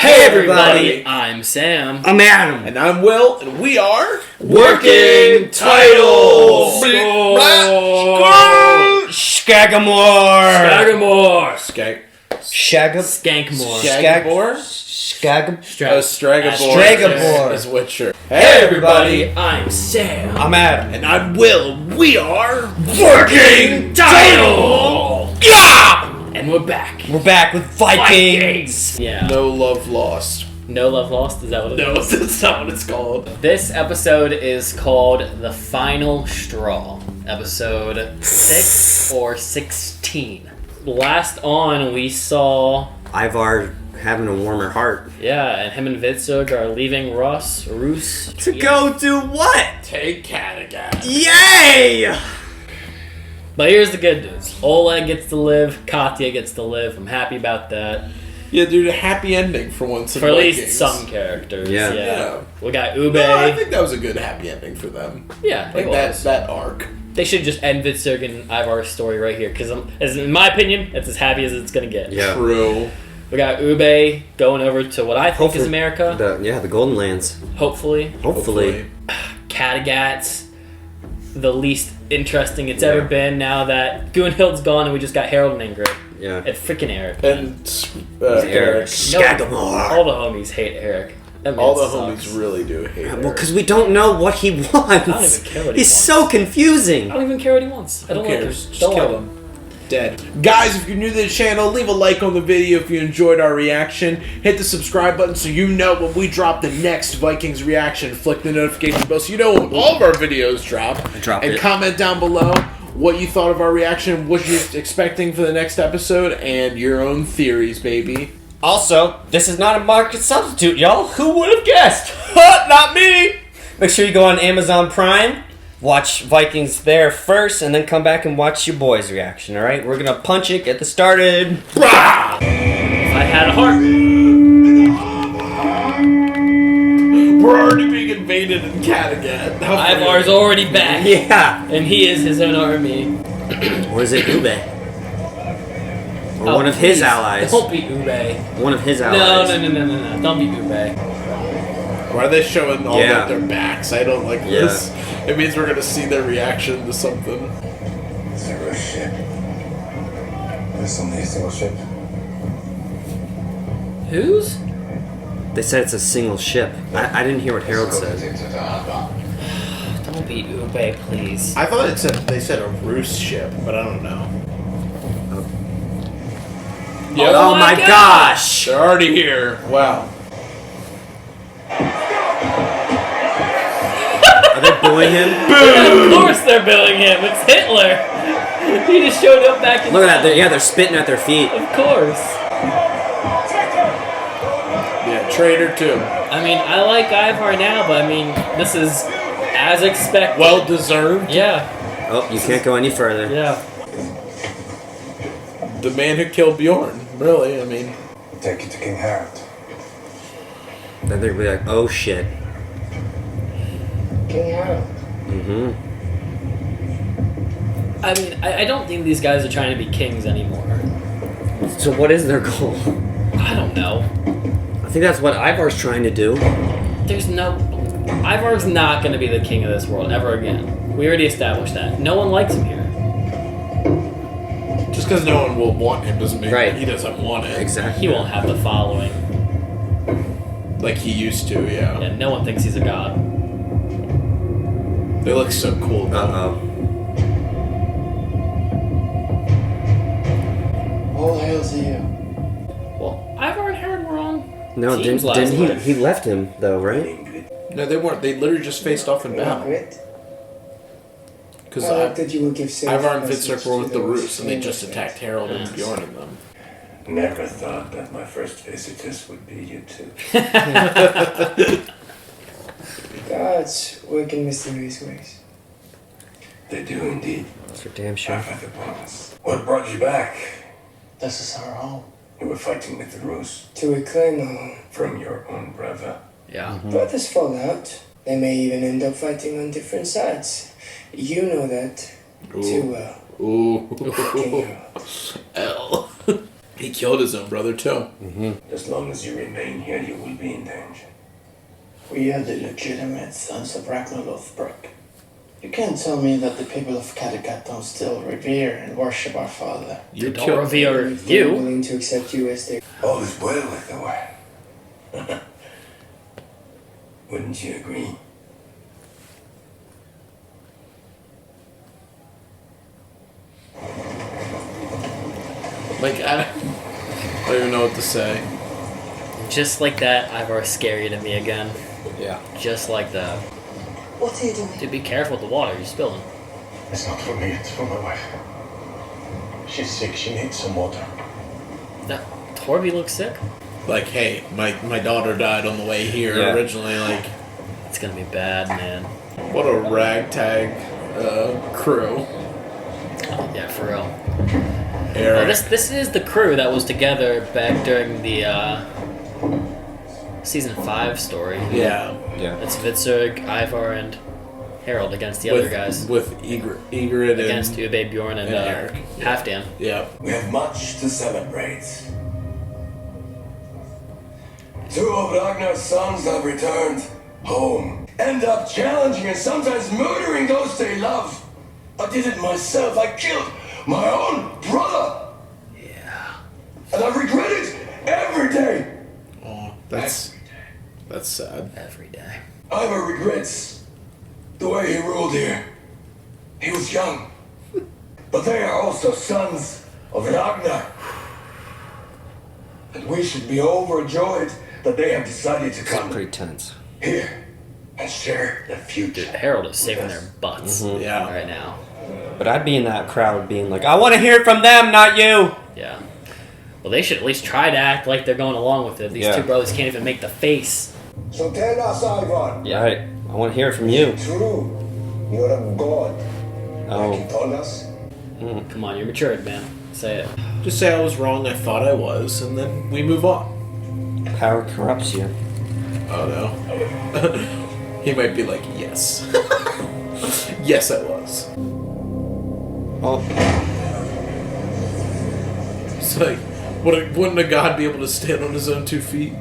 Hey everybody, I'm Sam. I'm Adam. And I'm Will, and we are Working Titles! Skagamore! Skankmore? Stragabore is Witcher. Hey everybody, I'm Sam. I'm Adam. And I'm Will. We are Working Title! Yeah! And we're back. We're back with Vikings! Yeah. No Love Lost. No Love Lost? Is that what it No, is? that's not what it's called. This episode is called The Final Straw. Episode 6 or 16. Last on, we saw... Ivar having a warmer heart. Yeah, and him and Vitzug are leaving Roos. To go do what? Take Kattegat. Yay! But here's the good news. Oleg gets to live. Katya gets to live. I'm happy about that. Yeah, dude, a happy ending for once in For at Vikings. least some characters. Yeah. Yeah. We got Ube. No, I think that was a good happy ending for them. Yeah, Like it was. that arc. They should just end Vitzug and Ivar's story right here. Because, in my opinion, it's as happy as it's going to get. Yeah. True. We got Ube going over to what I think is America. The Golden Lands. Hopefully. Kattegat's the least interesting it's ever been now that Gunhild's gone and we just got Harold and Ingrid. Yeah. And freaking Eric. And Eric. Skagamore. All the homies hate Eric. That man All the sucks. homies really do hate Well, Eric. because we don't know what he wants. I don't even care what he He's wants. so confusing. I don't even care what he wants. I Who don't like him. cares? Just Don't kill like him. Dead. Guys, if you're new to the channel, leave a like on the video if you enjoyed our reaction. Hit the subscribe button so you know when we drop the next Vikings reaction. Flick the notification bell so you know when all of our videos drop. And comment down below what you thought of our reaction, what you're expecting for the next episode, and your own theories, baby. Also, this is not a market substitute, y'all. Who would have guessed? Not me! Make sure you go on Amazon Prime, watch Vikings there first, and then come back and watch your boys' reaction, alright? We're gonna punch it, get this started. If I had a heart. We're already being invaded in Kattegat. Ivar's already back. Yeah! And he is his own army. Or is it Ube? Or one of please, his allies. Don't be Ube. One of his No. allies. Don't be Ube. Why are they showing all Yeah. their backs? I don't like this. It means we're gonna see their reaction to something. It's a Rush ship. There's only a single ship. Whose? They said it's a single ship. I didn't hear what Harold said. Don't be Ube, please. I thought they said a Roos ship, but I don't know. Yep. Oh my gosh! They're already here. Wow. Are they booing him? Of course they're billing him. It's Hitler. He just showed up back in Look at that. They're spitting at their feet. Of course. Yeah, traitor too. I mean, I like Ivar now, but I mean, this is as expected. Well deserved. Yeah. Oh, you can't go any further. Yeah. The man who killed Bjorn. Really, I mean. Take it to King Harold. Then they're gonna be like, oh shit. King Harold. Mm-hmm. I mean, I don't think these guys are trying to be kings anymore. So what is their goal? I don't know. I think that's what Ivar's trying to do. There's no... Ivar's not going to be the king of this world ever again. We already established that. No one likes him here. Just because no one will want him doesn't mean Right. he doesn't want it. Exactly. He won't have the following. Like he used to, yeah. Yeah, no one thinks he's a god. They look so cool though. Uh-oh. All hail to you. Well, Ivar and Harold were on No, teams last didn't week. he left him, though, right? No, they weren't. They literally just faced off in battle. Because that you will give Ivar and Vitzug were with the Roos, and they just attacked Harold and Bjorn and them. Never thought that my first visitors would be you two. Gods work in mysterious ways. They do indeed. That's for damn sure. I've had the promise. What brought you back? This is our home. You were fighting with the Roos To reclaim our home. from your own brother. Yeah. Brothers fall out. They may even end up fighting on different sides. You know that too well. Ooh. King Harold. L. He killed his own brother too. As long as you remain here, you will be in danger. We are the legitimate sons of Ragnar Lothbrok. You can't tell me that the people of Kattegat don't still revere and worship our father. You Don't killed revere If they're you. willing to accept you as their... All is well with the world. Wouldn't you agree? Like, I don't even know what to say. Just like that, Ivar's scary to me again. Yeah. Just like that. What are you doing? Dude, be careful with the water. You're spilling. It's not for me, it's for my wife. She's sick, she needs some water. That Torby looks sick. Like, hey, my daughter died on the way here Yeah. originally. Like, It's gonna be bad, man. what a ragtag crew. Yeah, for real. Eric. This is the crew that was together back during the season 5 story. Yeah. Yeah. It's Vitzurg, Ivar, and Harold against the other guys. With Ygritte Against and... Ube, Bjorn, and and Eric. Halfdan. Yeah. We have much to celebrate. 2 of Ragnar's sons have returned home. End up challenging and sometimes murdering those they love. I did it myself. I killed my own brother. Yeah. And I regret it every day. Oh, that's sad. Every day. Ivar regrets the way he ruled here. He was young. But they are also sons of Ragnar. And we should be overjoyed that they have decided to come Pretty tense. here and share the future. Harold is saving their butts Yeah. right now. But I'd be in that crowd being like, I want to hear it from them, not you. Yeah. Well, they should at least try to act like they're going along with it. These Yeah. two brothers can't even make the face. So tell us, Ivar. Yeah. Right. I want to hear it from you. True. You're a god. Oh. Like you told us. Come on, you're matured, man. Say it. Just say I was wrong, I thought I was, and then we move on. Power corrupts you. Oh no. He might be like, yes. Yes, I was. Oh. It's like, wouldn't a god be able to stand on his own 2 feet?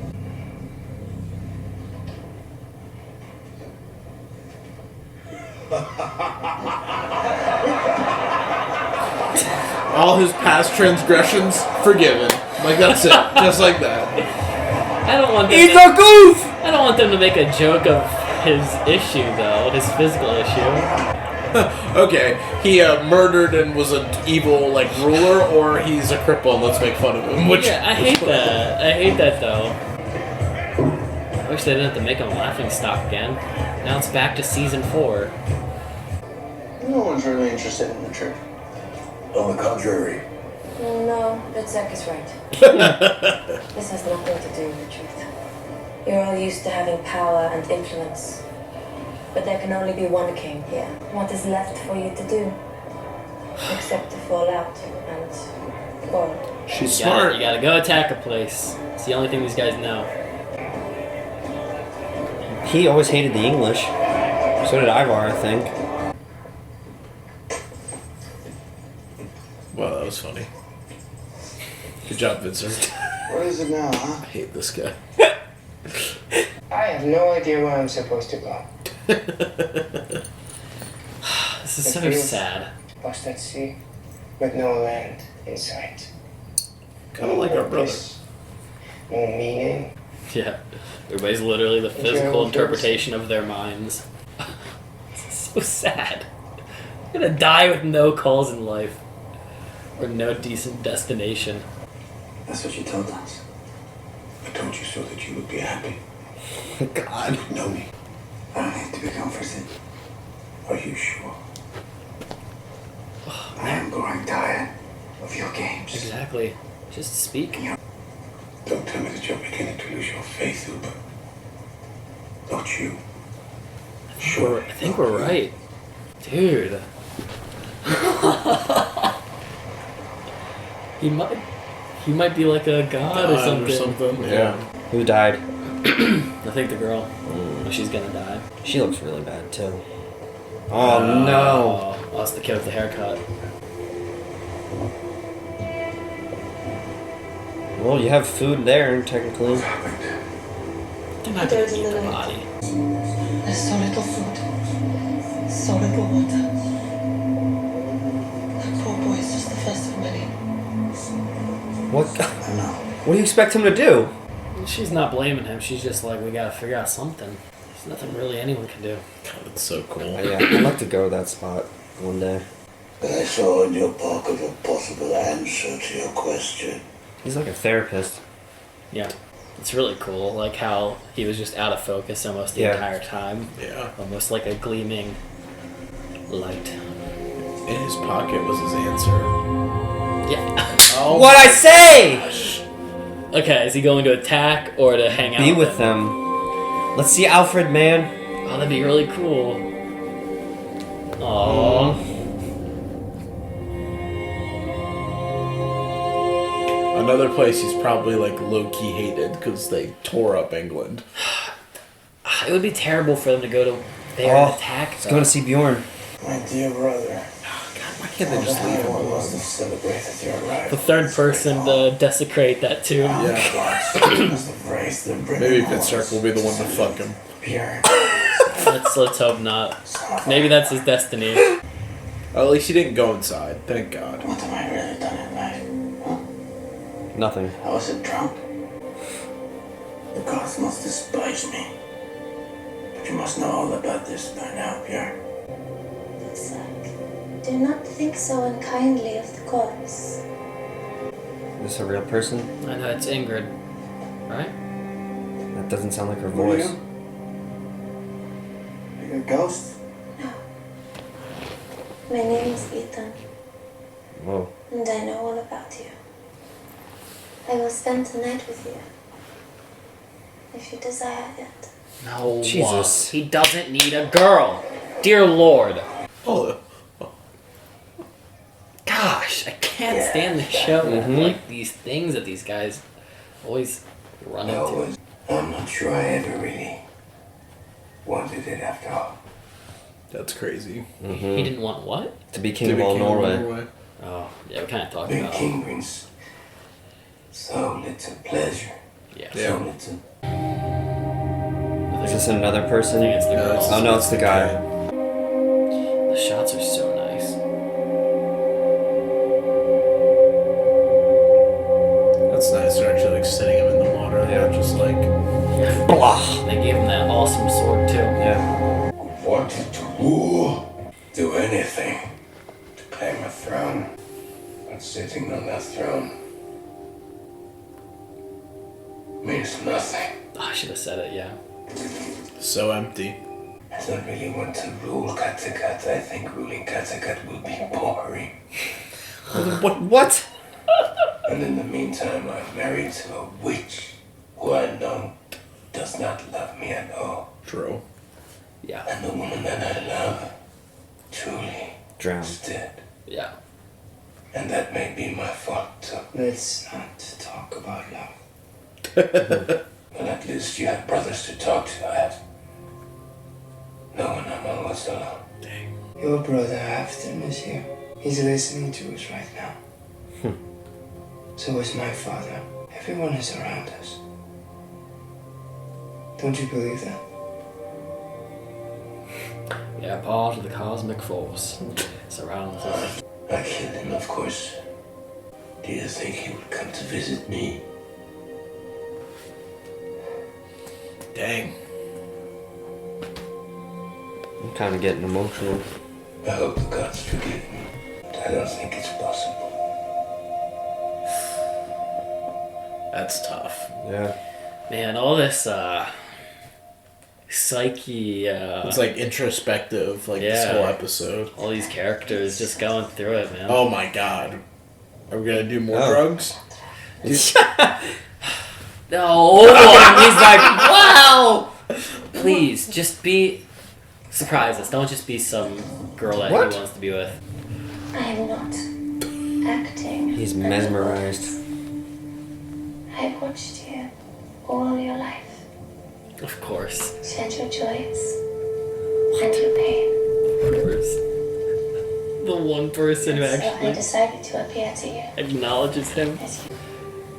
All his past transgressions forgiven. Like, that's it. Just like that. I don't want them He's to, a goof! I don't want them to make a joke of his issue, though. His physical issue. Okay, he murdered and was an evil, like, ruler, or he's a cripple and let's make fun of him. Which, Yeah, I hate that. I hate that, though. I wish they didn't have to make him a laughing stock again. Now it's back to season 4. No one's really interested in the truth. On the contrary. No, Witzek is right. This has nothing to do with the truth. You're all used to having power and influence. But there can only be one king here. What is left for you to do? Except to fall out and fall. she's You gotta, smart. you gotta go attack a place. It's the only thing these guys know. He always hated the English. So did Ivar, I think. Wow, that was funny. Good job, Vincent. What is it now, huh? I hate this guy. I have no idea where I'm supposed to go. This is so sad. Lost at sea, with no land in sight. Kind of like our brother. purpose, No meaning. Yeah. Everybody's literally the physical interpretation of their minds. This is so sad. You're gonna die with no calls in life. Or no decent destination. That's what you told us. I told you so that you would be happy. God. You know me. I don't need to be comforted. Are you sure? I am growing tired of your games. Exactly. Just speak. Don't tell me that you're beginning to lose your faith, Uber. Not you. Sure. I think we're right. Dude. He might be like a god or something. Yeah. Who died? I think the girl. She's gonna die. She looks really bad, too. Oh, no. Oh, that's the kid with the haircut. Well, you have food there, technically. They're not gonna eat the body. There's so little food, so little water. That poor boy is just the first of many. What do you expect him to do? She's not blaming him. She's just like, we gotta figure out something. There's nothing really anyone can do. God, that's so cool. Yeah, I'd like to go to that spot one day. I saw in your pocket a possible answer to your question. He's like a therapist. Yeah. It's really cool, like how he was just out of focus almost the entire time. Yeah. Almost like a gleaming light. In his pocket was his answer. Yeah. Oh, What'd I say? Okay, is he going to attack or to hang out Be with them. Let's see Alfred, man. Oh, that'd be really cool. Aww. Another place he's probably like low-key hated because they tore up England. It would be terrible for them to go to there and attack. Let's go to see Bjorn. My dear brother. Why can't they just leave him Everyone alone? must have celebrated your arrival. The third person to desecrate that tomb. Yeah. Must have raised the Maybe Fitzroy will be the one to fuck him. Bjorn. Let's hope not. Maybe that's his destiny. Well, at least he didn't go inside. Thank God. What have I really done in life? Huh? Nothing. I was a drunk. The gods must despise me. But you must know all about this by now, Bjorn. Do not think so unkindly of the gods. Is this a real person? I know, it's Ingrid. Right? That doesn't sound like her What are voice. you? Are you a ghost? My name is Ethan, Whoa. and I know all about you. I will spend the night with you, if you desire it. No. Jesus. He doesn't need a girl. Dear Lord. Oh, Gosh, I can't stand the show. Like these things that these guys always run into. I'm not sure I ever really wanted it after all. that's crazy. He didn't want what? To be king of all Norway. Oh, yeah, we kind of talked Being about it. king brings so little pleasure. Yeah. So little. Is this another I person? think it's the girl. Oh no, it's the guy. The shots are so nice. That's nice. They're actually like sitting him in the water. Yeah. They're just like, Blah. They gave him that awesome sword too. Yeah. Wanted to rule. Do anything to claim a throne. But sitting on that throne means nothing. Oh, I should have said it, yeah. so empty. I don't really want to rule Kattegat. I think ruling Kattegat will be boring. What? And in the meantime, I'm married to a witch who I know does not love me at all. True. Yeah. And the woman that I love truly Drown. is dead. Yeah. And that may be my fault too. Let's not talk about love. But at least you have brothers to talk to. I have no one. I'm always alone. Your brother Afton is here. He's listening to us right now. So is my father. Everyone is around us. Don't you believe that? Yeah, part of the cosmic force surrounds us. I killed him, of course. Do you think he would come to visit me? Dang. I'm kind of getting emotional. I hope the gods forgive me. I don't think it's possible. That's tough. Yeah. Man, all this psyche, It's like introspective, like this Yeah. whole episode. all these characters just going through it, man. Oh my God. Are we gonna do more Oh. drugs? No, he's like, wow. Please, just be surprise us. Don't just be some girl that What? he wants to be with. I am not acting. He's mesmerized. I watched you all your life. Of course, Shared your joys and your pain. of course. The one person who So I actually decided to appear to you acknowledges him. as you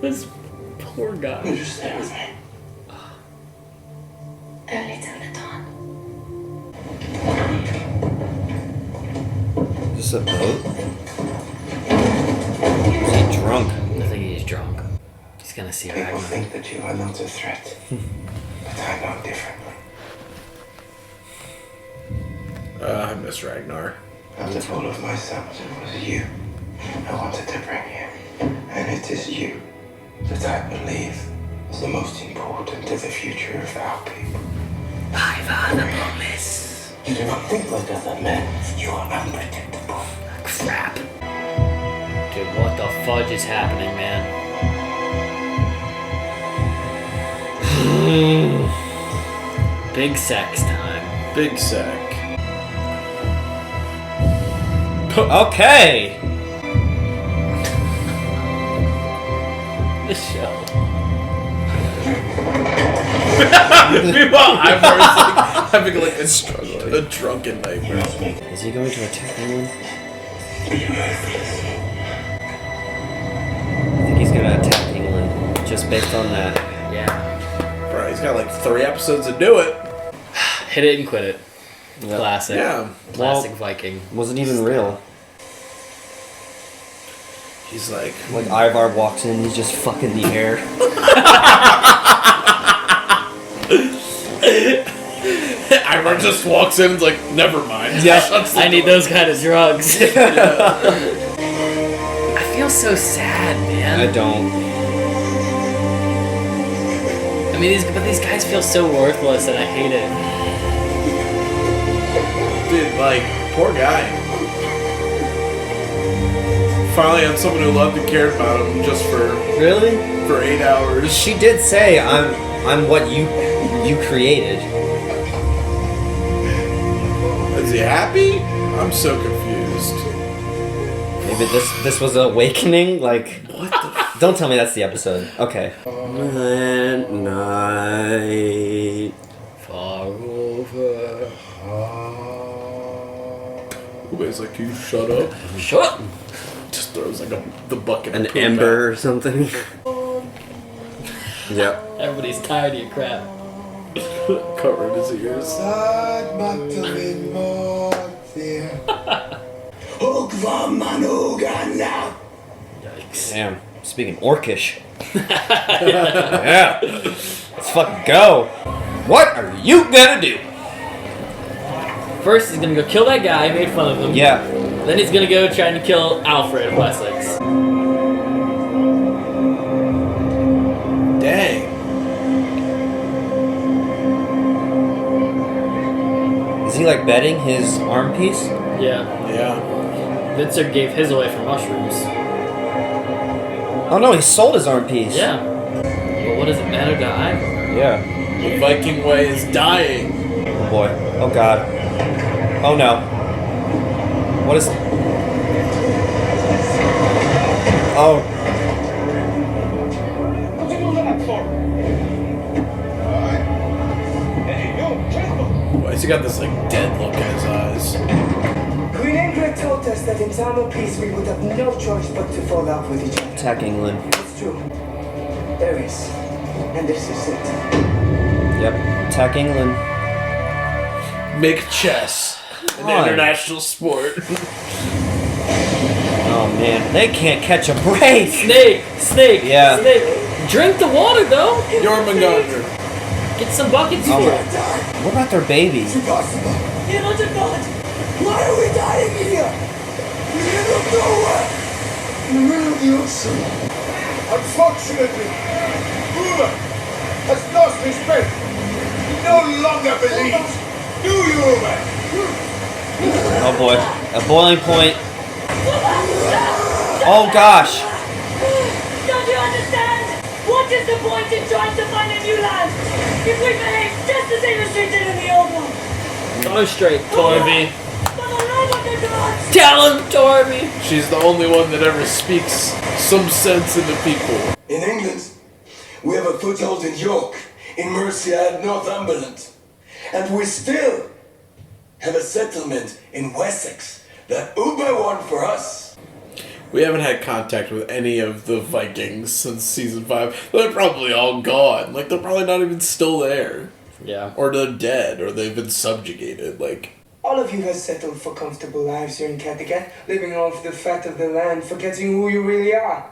This Poor guy. Will you stay with me? Early till the dawn. Is this a boat? Is he drunk? I think he's drunk. He's gonna see People Ragnar. think that you are not a threat, but I know differently. I miss Ragnar. Out of all of myself, it was you I wanted to bring here. And it is you that I believe is the most important to the future of our people. Ivar the Promise. You do not think like other men. You are unpredictable. Crap. Dude, what the fudge is happening, man? Big sex time. Big sack. Okay. The show. Meanwhile, Ivar's like having like a drunken nightmare. Is he going to attack anyone? I think he's gonna attack England just based on that. Yeah. Bro, he's got like 3 episodes to do it. Hit it and quit it. Yep. Classic. Yeah. Classic Viking. Wasn't even real. He's like, Like Ivar walks in, he's just fucking the air. Ivar just walks in and's like, never mind. Yeah. I need those kind of drugs. I feel so sad, man. I don't. I mean, these guys feel so worthless, and I hate it. Dude, like, poor guy. Finally had someone who loved and cared about him just for Really? 8 hours. She did say, I'm what you created. Is he happy? I'm so confused. Maybe this was an awakening? Like, What the don't tell me that's the episode. Okay. Night. Far over. Everybody's like, can you shut up? Shut up. Just throws like the bucket An of poop ember or something. Yep. Everybody's tired of your crap. out, covered his ears. Yikes. Damn. Speaking Orcish. Yeah. Let's fucking go. What are you gonna do? First, he's gonna go kill that guy who made fun of him. Yeah. Then he's gonna go trying to kill Alfred of Wessex. Dang. Is he like betting his arm piece? Yeah. Yeah. Vincent gave his away for mushrooms. Oh no, he sold his arm piece. Yeah. But what does it matter to Ivar? Yeah. The Viking way is dying. Oh boy. Oh god. Oh no. What is... Oh. Why has he got this like dead look in his eyes? Queen Ingrid told us that in time of peace we would have no choice but to fall out with each other. Attack England. It's true. There is. And this is it. Yep. Attack England. Make chess an on. international sport. Oh man, they can't catch a break. Snake! Yeah. Snake! Drink the water, though! Jormungandr. Get some buckets Oh. for it. What about their baby? Impossible. You're not a god. Why are we dying here? In the middle of nowhere. In the middle of the ocean. Unfortunately, Ruler has lost his faith. He no longer believes. Do you, Ruler? Oh boy. A boiling point. Oh gosh. Don't you understand? What is the point in trying to find a new land if we behave just the same as we did in the old one? Go straight, Torby. For the love of the gods! Tell him, Torby! She's the only one that ever speaks some sense into people. In England, we have a foothold in York, in Mercia and Northumberland. And we still have a settlement in Wessex that Uber won for us. We haven't had contact with any of the Vikings since season 5. They're probably all gone. Like, they're probably not even still there. Yeah. Or they're dead, or they've been subjugated. Like, All of you have settled for comfortable lives here in Kattegat, living off the fat of the land, forgetting who you really are.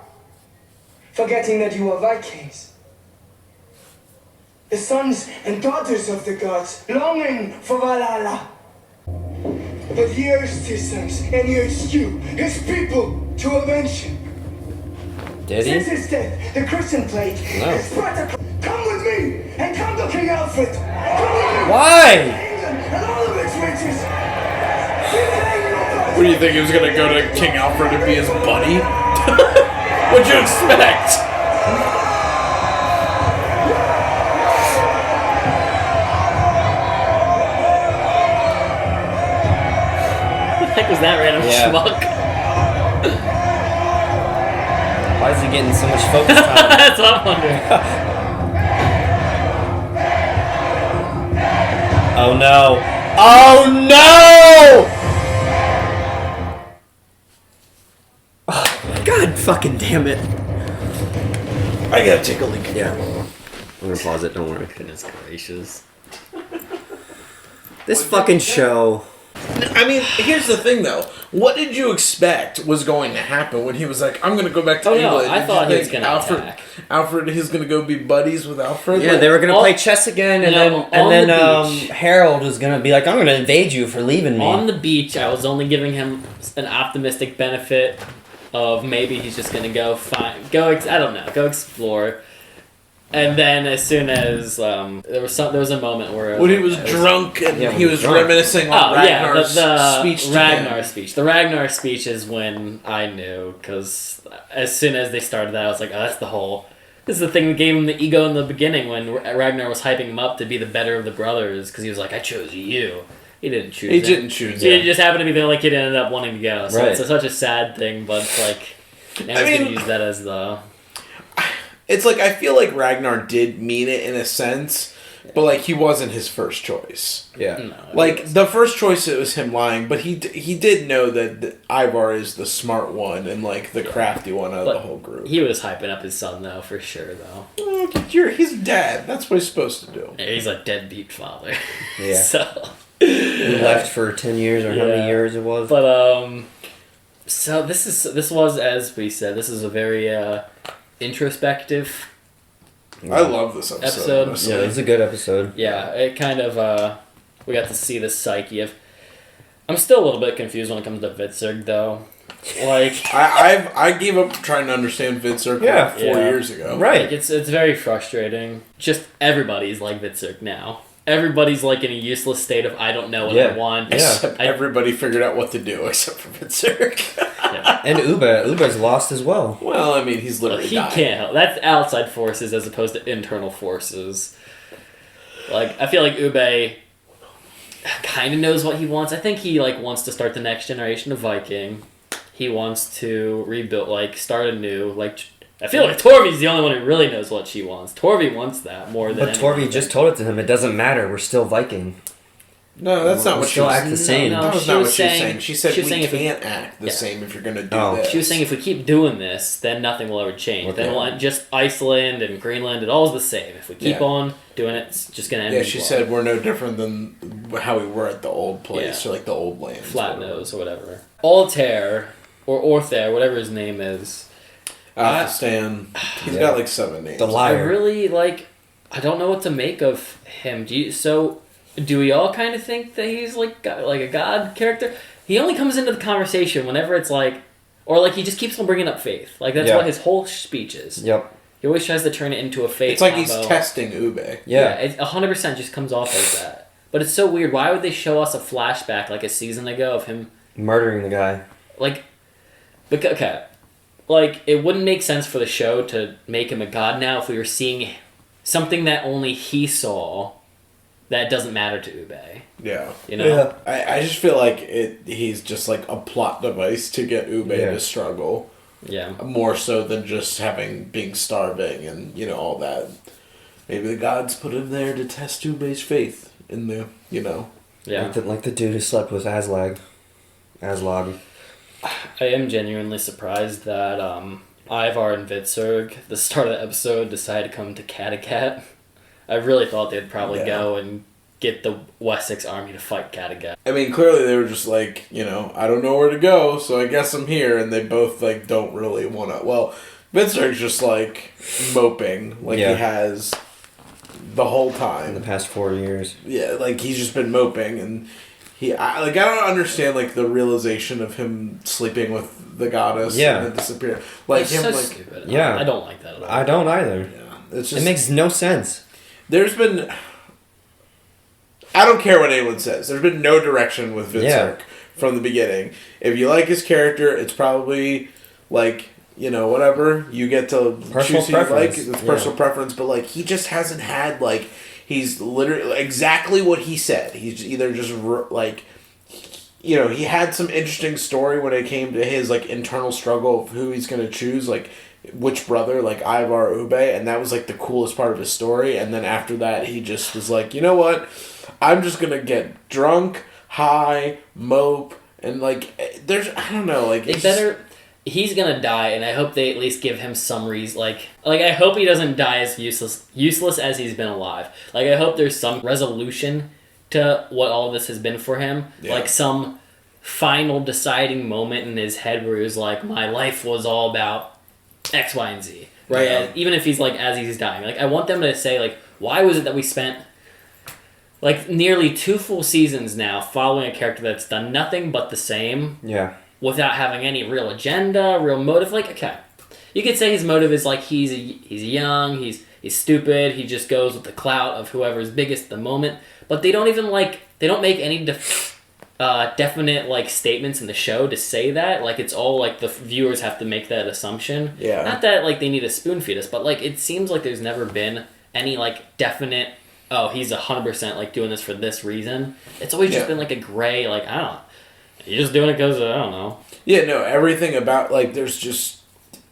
Forgetting that you are Vikings. The sons and daughters of the gods, longing for Valhalla. But here's his sons, and here's you, his people, to avenge him. Did he? Since his death, the Christian plague has spread across. Come with me, and come to King Alfred. Come with me. Why? England and all of its riches. what do you think, he was gonna go to King Alfred and be his buddy? What'd you expect? What the heck was that random schmuck? Why is he getting so much focus time? That's what I'm wondering. Oh no! Oh no! Oh, God fucking damn it! I gotta take a leak. Yeah. I'm gonna pause it. Don't worry. Goodness gracious. This fucking show. I mean, here's the thing, though. What did you expect was going to happen when he was like, I'm going to go back to England? I Did thought you he was think going to attack. Alfred, he's going to go be buddies with Alfred? Yeah, Like, they were gonna play chess again, and No, then on the beach. Harold was gonna be like, "I'm gonna invade you for leaving me." On the beach, I was only giving him an optimistic benefit of maybe he's just gonna go go explore. And then as soon as there was a moment where when he was drunk and he was reminiscing on Ragnar's speech. Ragnar's speech. The Ragnar speech is when I knew, because as soon as they started that, I was like, oh, that's the whole. This is the thing that gave him the ego in the beginning when Ragnar was hyping him up to be the better of the brothers, because he was like, I chose you. He didn't choose He him. didn't choose He him. just happened to be the only kid who ended up wanting to go. So Right. it's such a sad thing, but it's like, now he's going to use that as the... It's like, I feel like Ragnar did mean it in a sense, but like, he wasn't his first choice. Yeah. No, Like, the first choice, it was him lying, but he did know that Ivar is the smart one and like the crafty one out of the whole group. He was hyping up his son, though, for sure, though. He's dad. That's what he's supposed to do. He's a deadbeat father. Yeah. So... He left for 10 years or how many years it was. But, so this was, as we said, this is a very, introspective I love this episode. honestly. Yeah, it's a good episode. Yeah, it kind of, we got to see the psyche of... I'm still a little bit confused when it comes to WESSEX, though. Like... I gave up trying to understand Vidserk 4 years ago. Right. Like, it's very frustrating. Just everybody's like WESSEX now. Everybody's like in a useless state of, I don't know what I want. Except everybody figured out what to do except for Vidserk. Yeah. And Ube's lost as well. Well, I mean, he's literally He died. can't help. That's outside forces as opposed to internal forces. Like, I feel like Ube kind of knows what he wants. I think he like wants to start the next generation of Viking. He wants to rebuild, like, start anew. Like, I feel like Torvi's the only one who really knows what she wants. Torvi wants that more than But Torvi just told it to him. It doesn't matter. We're still Viking. No, that's not what she still was act the same. That was she not was what she was saying- saying. She said she was we saying if we- can't act the same if you're going to do Oh. this. She was saying if we keep doing this, then nothing will ever change. Okay. Then we'll just Iceland and Greenland, it all's the same. If we keep on doing it, it's just going to end Yeah, in she blood. said we're no different than how we were at the old place, Yeah. or like the old land. Flat nose or whatever. Altair, or Orthair, whatever his name is. Stan. He's Yeah. got like 7 names. The I liar. really, like, I don't know what to make of him. Do we all kind of think that he's like a god character? He only comes into the conversation whenever it's like, or like he just keeps on bringing up faith. Like that's Yeah. what his whole speech is. Yep. He always tries to turn it into a faith. It's like he's combo. testing Ube. Yeah. It 100% just comes off as that. But it's so weird. Why would they show us a flashback like a season ago of him Murdering the guy. like? Okay, like it wouldn't make sense for the show to make him a god now if we were seeing something that only he saw. That doesn't matter to Ube. Yeah. You know? I just feel like he's just like a plot device to get Ube to struggle. Yeah. More so than just being starving and, all that. Maybe the gods put him there to test Ube's faith in the, Yeah. Like the dude who slept with Aslog. I am genuinely surprised that Ivar and Vitsurg, the start of the episode, decided to come to Kattegat. I really thought they'd probably go and get the WESSEX army to fight Kattegat. I mean, clearly they were just like, I don't know where to go, so I guess I'm here, and they both, like, don't really want to... Well, Vitsurg's just, like, moping, like he has the whole time. In the past 4 years. Yeah, like, he's just been moping, and I don't understand, like, the realization of him sleeping with the goddess and then disappear. Like, it's him, so like... stupid. Yeah. I don't like that at all. I don't either. Yeah. It's just... It makes no sense. There's been... I don't care what anyone says. There's been no direction with Vitsurg from the beginning. If you like his character, it's probably, like, whatever. You get to choose who you like. It's personal preference. But, like, he just hasn't had, like... He's literally... Exactly what he said. He's either just, like... he had some interesting story when it came to his, like, internal struggle of who he's going to choose, like... Which brother, like Ivar or Ube, and that was like the coolest part of his story. And then after that, he just was like, you know what? I'm just gonna get drunk, high, mope, and like, I don't know, like he's gonna die, and I hope they at least give him some reason. Like I hope he doesn't die as useless as he's been alive. Like I hope there's some resolution to what all this has been for him. Yeah. Like some final deciding moment in his head where he was like, my life was all about X, Y, and Z, right? Yeah. Even if he's like, as he's dying, like I want them to say like, why was it that we spent like nearly 2 full seasons now following a character that's done nothing but the same, without having any real agenda, real motive? Like, okay, you could say his motive is like he's young, he's stupid, he just goes with the clout of whoever's biggest at the moment, but they don't even they don't make any definite like statements in the show to say that. Like it's all like the viewers have to make that assumption. Yeah. Not that like they need to spoon feed us, but like it seems like there's never been any like definite. Oh, he's 100% like doing this for this reason. It's always just been like a gray. Like I don't know. You're just doing it because I don't know. Yeah. No. Everything about like there's just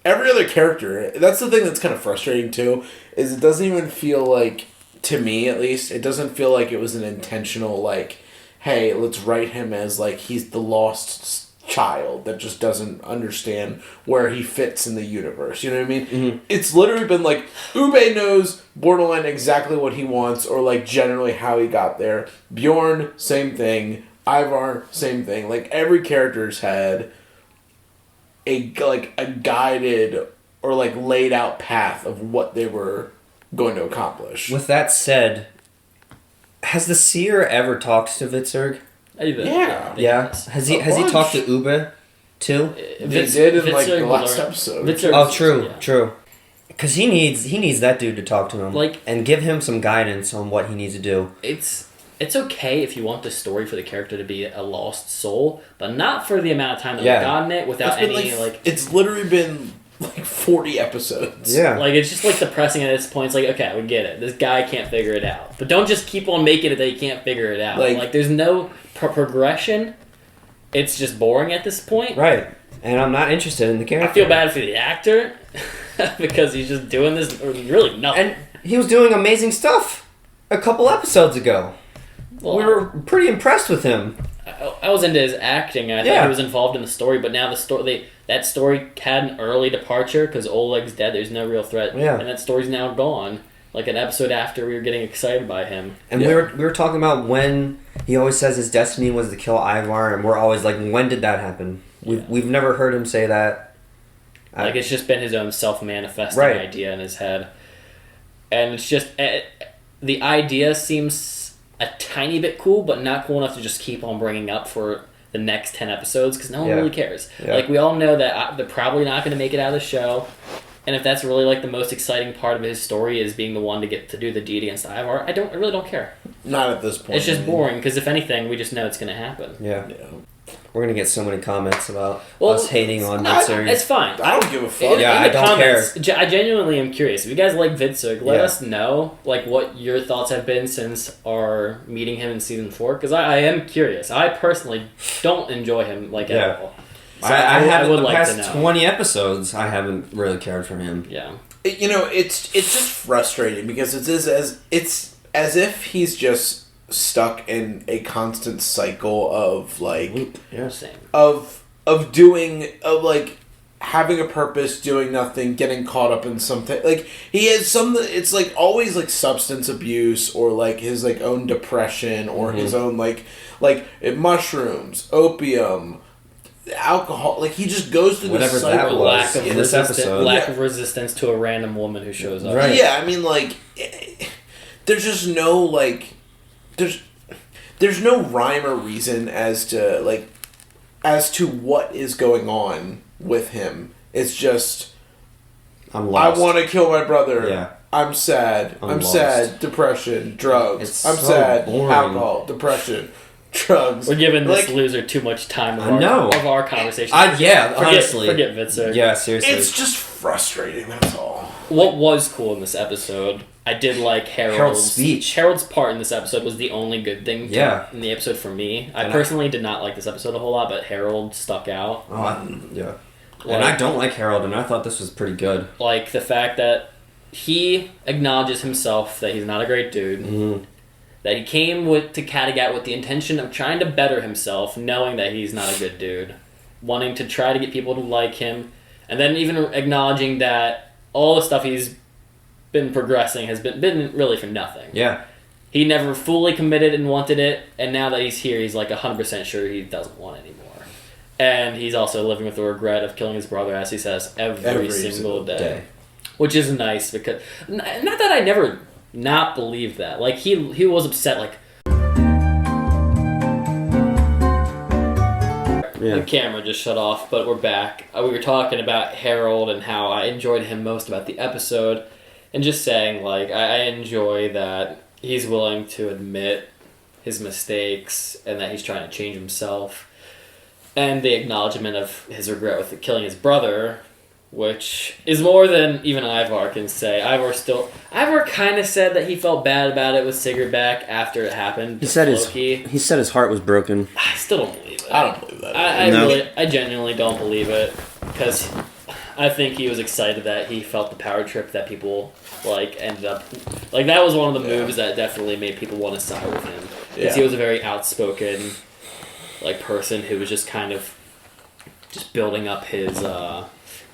every other character. That's the thing that's kind of frustrating too. Is it doesn't even feel like, to me at least, it doesn't feel like it was an intentional like, hey, let's write him as, like, he's the lost child that just doesn't understand where he fits in the universe. You know what I mean? Mm-hmm. It's literally been, like, Ube knows borderline exactly what he wants or, like, generally how he got there. Bjorn, same thing. Ivar, same thing. Like, every character's had a guided or, like, laid out path of what they were going to accomplish. With that said... Has the seer ever talked to Vitsurg? Yeah. Has he talked to Ube too? They did in like the last episode. True. Because he needs that dude to talk to him, like, and give him some guidance on what he needs to do. It's okay if you want the story for the character to be a lost soul, but not for the amount of time that we've gotten it without any like. It's literally been like 40 episodes. Yeah. Like, it's just like depressing at this point. It's like, okay, we get it. This guy can't figure it out. But don't just keep on making it that he can't figure it out. Like there's no progression. It's just boring at this point. Right. And I'm not interested in the character. I feel bad for the actor because he's just doing this really nothing. And he was doing amazing stuff a couple episodes ago. Well, we were pretty impressed with him. I was into his acting. I thought he was involved in the story, but now that story had an early departure because Oleg's dead. There's no real threat, and that story's now gone. Like an episode after, we were getting excited by him, and we were talking about when he always says his destiny was to kill Ivar, and we're always like, when did that happen? We've never heard him say that. Like it's just been his own self-manifesting idea in his head, and it's just the idea seems a tiny bit cool, but not cool enough to just keep on bringing up for the next 10 episodes because no one really cares. Yeah. Like we all know that they're probably not going to make it out of the show, and if that's really like the most exciting part of his story is being the one to get to do the deed against Ivar, I really don't care. Not at this point. It's just boring because if anything, we just know it's going to happen. Yeah. We're going to get so many comments about us hating on Vitsurg. It's fine. I don't give a fuck. I don't care. I genuinely am curious. If you guys like Vitsurg, let us know like what your thoughts have been since our meeting him in season 4. Because I am curious. I personally don't enjoy him at all. So I haven't the past 20 episodes. I haven't really cared for him. Yeah. It's just frustrating because it's as if he's just stuck in a constant cycle of like like having a purpose, doing nothing, getting caught up in something. Like he has some. It's like always like substance abuse or like his like own depression or his own like mushrooms, opium, alcohol. Like he just goes through whatever this that cycle. was in this episode. Lack of resistance to a random woman who shows up. Right. Yeah, I mean like there's just no like there's no rhyme or reason as to what is going on with him. It's just I'm lost. I want to kill my brother. Yeah. I'm sad. I'm lost. sad. Depression. Drugs. It's I'm so sad. boring. Alcohol. Depression. Drugs. We're giving this Like, loser too much time of, I know. of our conversation. Honestly. Forget Vitzer. Yeah, seriously. it's just frustrating. That's all. What was cool in this episode, I did like Harold's speech. Harold's part in this episode was the only good thing in the episode for me. I personally did not like this episode a whole lot, but Harold stuck out. Yeah. And I don't like Harold, and I thought this was pretty good. Like the fact that he acknowledges himself that he's not a great dude. Mm-hmm. That he came to Kattegat with the intention of trying to better himself, knowing that he's not a good dude. Wanting to try to get people to like him. And then even acknowledging that all the stuff he's been progressing has been really for nothing. Yeah. He never fully committed and wanted it, and now that he's here, he's like 100% sure he doesn't want it anymore. And he's also living with the regret of killing his brother, as he says, every single day. Which is nice, because... Not that I never not believed that. Like, he was upset, like... Yeah. The camera just shut off, but we're back. We were talking about Harold and how I enjoyed him most about the episode. And just saying, like, I enjoy that he's willing to admit his mistakes and that he's trying to change himself. And the acknowledgement of his regret with killing his brother, which is more than even Ivar can say. Ivar kind of said that he felt bad about it with Sigurdback after it happened. He said Floki. he said his heart was broken. I still don't believe it. I don't believe that. I genuinely don't believe it, because I think he was excited that he felt the power trip that people like ended up like. That was one of the moves that definitely made people want to side with him, because he was a very outspoken like person who was just kind of just building up his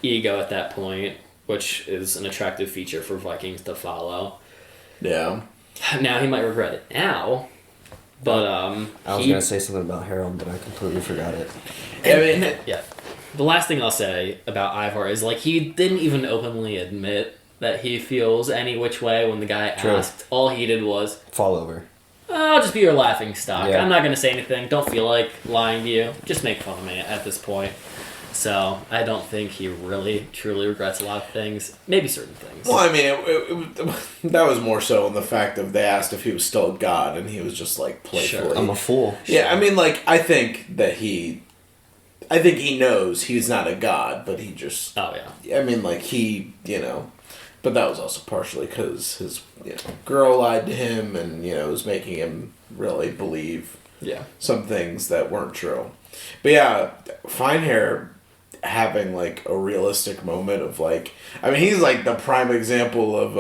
ego at that point, which is an attractive feature for Vikings to follow. Yeah. Now he might regret it now, but I was gonna say something about Harold, but I completely forgot it. Yeah. The last thing I'll say about Ivar is, like, he didn't even openly admit that he feels any which way when the guy asked. All he did was fall over. I'll just be your laughing stock. Yeah. I'm not going to say anything. Don't feel like lying to you. Just make fun of me at this point. So I don't think he really, truly regrets a lot of things. Maybe certain things. Well, I mean, that was more so in the fact of they asked if he was still a god, and he was just like playfully. Sure, I'm a fool. Yeah, I mean, like I think he knows he's not a god, but he just. Oh yeah. I mean, like he, but that was also partially because his girl lied to him, and was making him really believe some things that weren't true. But yeah, Fine Hair having like a realistic moment of like, I mean, he's like the prime example of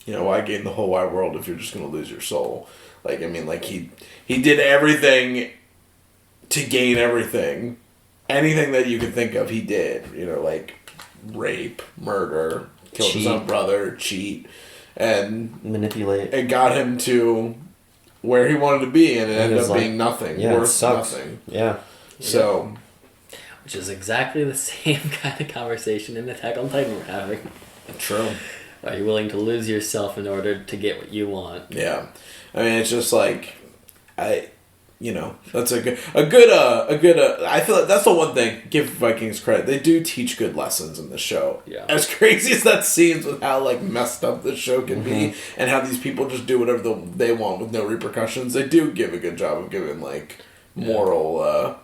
why gain the whole wide world if you're just gonna lose your soul. Like, I mean, like he did everything to gain everything, anything that you could think of, he did. Like rape, murder, killed his own brother, cheat, and manipulate. It got him to where he wanted to be, and it ended up being nothing. Yeah, worth nothing. Yeah. So, which is exactly the same kind of conversation in Attack on Titan we're having. True. Are you willing to lose yourself in order to get what you want? Yeah, I mean, it's just like that's a good. I feel like that's the one thing. Give Vikings credit; they do teach good lessons in the show. Yeah. As crazy as that seems, with how like messed up the show can be, and how these people just do whatever they want with no repercussions, they do give a good job of giving like moral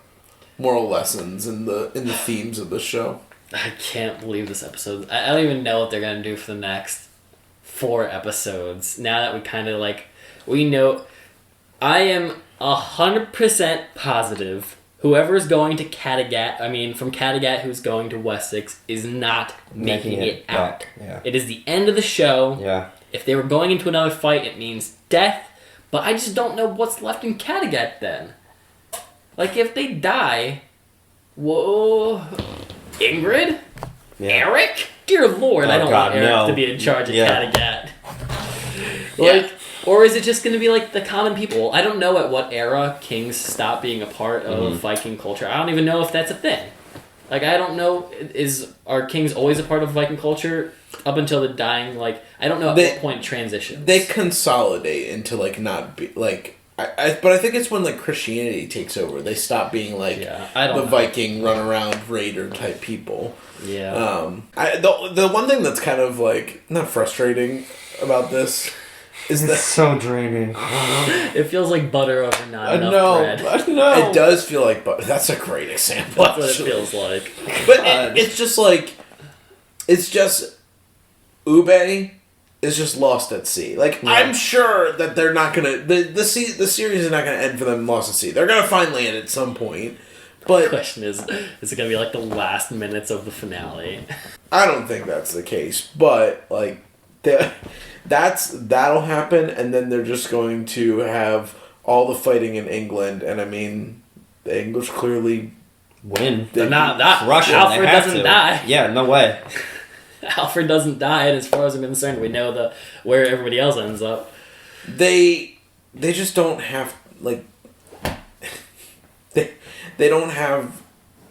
lessons in the themes of the show. I can't believe this episode. I don't even know what they're gonna do for the next 4 episodes. Now that we kind of we know, I am 100% positive whoever's going to Kattegat, from Kattegat who's going to Wessex, is not making it out. Yeah. It is the end of the show. Yeah. If they were going into another fight, it means death, but I just don't know what's left in Kattegat then. Like, if they die, whoa, Ingrid? Yeah. Eric? Dear Lord, I don't God, want Eric no. to be in charge of Yeah. Kattegat. Yeah. Like, or is it just going to be like the common people? I don't know at what era kings stop being a part of Viking culture. I don't even know if that's a thing. Like, I don't know, are kings always a part of Viking culture up until the dying? Like, I don't know at what point it transitions. They consolidate into, like, not be, like... but I think it's when, like, Christianity takes over. They stop being, like, I don't know. Viking run-around raider type people. Yeah. The one thing that's kind of, like, not frustrating about this is that... so draining. It feels like butter over not enough bread. I know. It does feel like butter. That's a great example, That's what actually. it feels like. But it's just, like... It's just... Ube is just lost at sea. Like, I'm sure that they're not gonna... The series is not gonna end for them lost at sea. They're gonna find land at some point. But The question is it gonna be like the last minutes of the finale? I don't think that's the case. But, like... That'll happen, and then they're just going to have all the fighting in England, and I mean, the English clearly win. They're not that. Russian. Alfred they have doesn't to. die. Yeah, no way. Alfred doesn't die, and as far as I'm concerned, we know where everybody else ends up. They just don't have, like, they don't have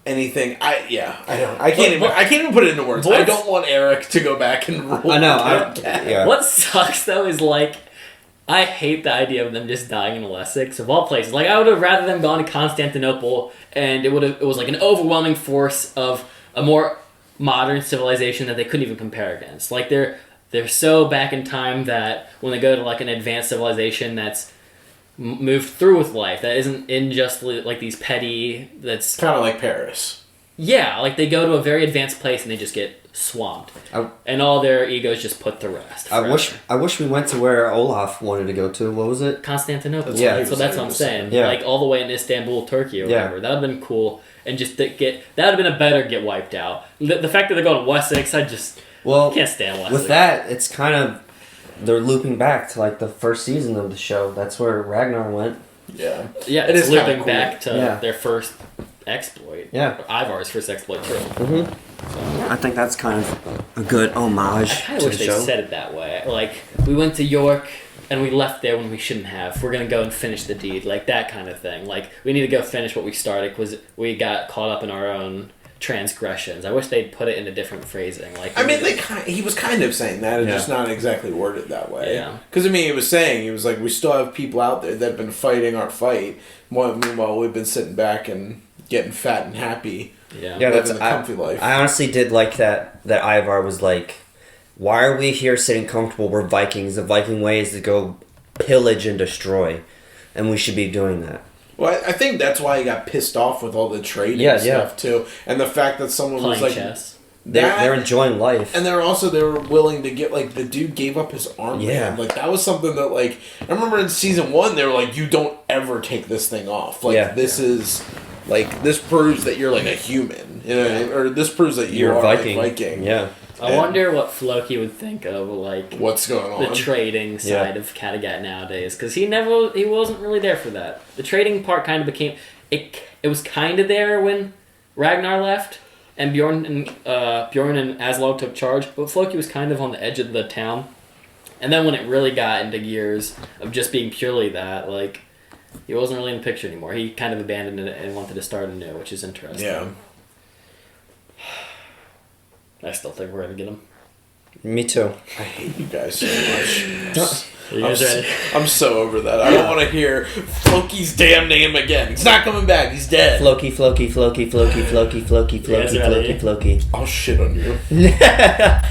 anything. I can't even put it into words. I don't want Eric to go back and rule. I know. What sucks though is, like, I hate the idea of them just dying in Wessex of all places. Like, I would have rather them gone to Constantinople, and it was like an overwhelming force of a more modern civilization that they couldn't even compare against. Like, they're so back in time that when they go to, like, an advanced civilization that's moved through with life, that isn't in just like these petty, that's kind of like Paris. Yeah, like, they go to a very advanced place and they just get swamped, and all their egos just put to rest. I wish we went to where Olaf wanted to go to. What was it? Constantinople. That's so that's what I'm saying. Yeah. Like, all the way in Istanbul, Turkey, or whatever. That would have been cool, and just that would have been a better get wiped out. The fact that they go to Wessex, I can't stand Wessex. With that, it's kind of they're looping back to, like, the first season of the show. That's where Ragnar went. Yeah, it's looping back to their first exploit. Yeah, Ivar's first exploit too. I think that's kind of a good homage I kind to of wish the they show. said it that way. Like, we went to York and we left there when we shouldn't have. We're gonna go and finish the deed, like that kind of thing. Like, we need to go finish what we started because we got caught up in our own transgressions. I wish they'd put it in a different phrasing. Like, I mean, he was kind of saying that, and just not exactly worded that way. Yeah. Because, I mean, he was like, we still have people out there that have been fighting our fight, meanwhile we've been sitting back and getting fat and happy. Yeah, living the comfy life. I honestly did like that Ivar was like, why are we here sitting comfortable? We're Vikings. The Viking way is to go pillage and destroy, and we should be doing that. Well, I think that's why he got pissed off with all the trading stuff, too. And the fact that someone was like... chess. They're enjoying life. And they were willing to get, like, the dude gave up his arm. Yeah. Man. Like, that was something that, like... I remember in season 1, they were like, you don't ever take this thing off. Like, this is... Like, this proves that you're, like, a human. You know? Or this proves that you're a Viking. Yeah. I wonder what Floki would think of, like, what's going on, the trading side of Kattegat nowadays, because he wasn't really there for that. The trading part kind of became it was kind of there when Ragnar left and Bjorn and Aslog took charge, but Floki was kind of on the edge of the town. And then when it really got into years of just being purely that, like, he wasn't really in the picture anymore. He kind of abandoned it and wanted to start anew, which is interesting. Yeah. I still think we're going to get him. Me too. I hate you guys so much. You guys ready? I'm so over that. I don't want to hear Floki's damn name again. He's not coming back. He's dead. Floki. I'll shit on you.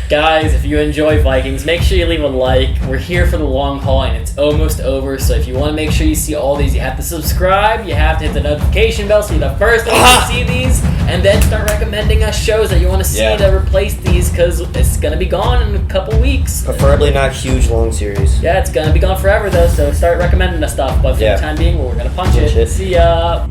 Guys, if you enjoy Vikings, make sure you leave a like. We're here for the long haul, and it's almost over. So if you want to make sure you see all these, you have to subscribe. You have to hit the notification bell so you're the first to see these, and then start recommending us shows that you want to see to replace these, because it's gonna be gone in a couple weeks. Preferably not huge, long series. Yeah, it's gonna be gone forever though. So start recommending us stuff. But for the time being, we're gonna punch it. See ya.